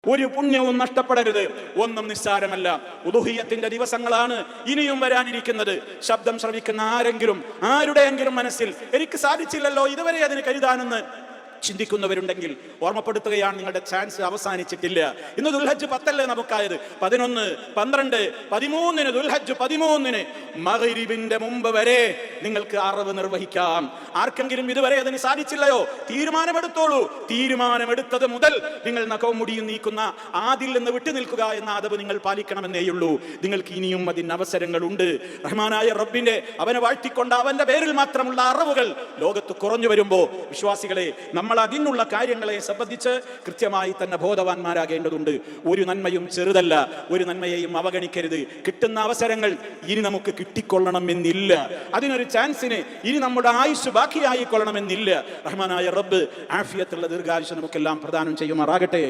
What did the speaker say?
ഒരു പുണ്യവും നഷ്ടപ്പെടരുത്. ഒന്നും നിസ്സാരമല്ല. ഉദുഹിയ്യത്തിന്റെ ദിവസങ്ങളാണ് ഇനിയും വരാനിരിക്കുന്നത്. ശബ്ദം ശ്രവിക്കുന്ന ആരുടെയെങ്കിലും മനസ്സിൽ എനിക്ക് സാധിച്ചില്ലല്ലോ ഇതുവരെ അതിന് കരുതാനെന്ന് ചിന്തിക്കുന്നവരുണ്ടെങ്കിൽ ഓർമ്മപ്പെടുത്തുകയാണ്, നിങ്ങളുടെ ചാൻസ് അവസാനിച്ചിട്ടില്ല. ഇന്ന് ദുൽഹജ്ജ് 10 നമുക്കായത്. 11, 12, 13 ദുൽഹജ്ജ് 13 മഗ്രിബിന്റെ മുമ്പ് വരെ നിങ്ങൾക്ക് അറവ് നിർവഹിക്കാം. ആർക്കെങ്കിലും ഇതുവരെ അതിന് സാധിച്ചില്ലയോ, തീരുമാനമെടുത്തോളൂ. തീരുമാനമെടുത്തത് മുതൽ നിങ്ങൾ നഖവും മുടിയും നീക്കുന്ന ആദിൽ നിന്ന് വിട്ടു നിൽക്കുക എന്ന അദബ് നിങ്ങൾ പാലിക്കണമെന്നേയുള്ളൂ. നിങ്ങൾക്ക് ഇനിയും അതിന് അവസരങ്ങളുണ്ട്. റഹ്മാനായ റബ്ബിന്റെ അവനെ വാഴ്ത്തിക്കൊണ്ട് അവന്റെ പേരിൽ മാത്രമുള്ള അറവുകൾ ലോകത്ത് കുറഞ്ഞു വരുമ്പോ വിശ്വാസികളെ, നമ്മൾ അതിനുള്ള കാര്യങ്ങളെ സംബന്ധിച്ച് കൃത്യമായി തന്നെ ബോധവാന്മാരാകേണ്ടതുണ്ട്. ഒരു നന്മയും ചെറുതല്ല, ഒരു നന്മയെയും അവഗണിക്കരുത്. കിട്ടുന്ന അവസരങ്ങൾ ഇനി നമുക്ക് കിട്ടിക്കൊള്ളണമെന്നില്ല. അതിനൊരു ചാൻസിന് ഇനി നമ്മുടെ ആയുസ് ബാക്കിയായിക്കൊള്ളണമെന്നില്ല. റഹ്മാനായ റബ്ബ് ആഫിയത്തുള്ള ദീർഘായുസ്സ് നമുക്കെല്ലാം പ്രദാനം ചെയ്യുമാറാകട്ടെ.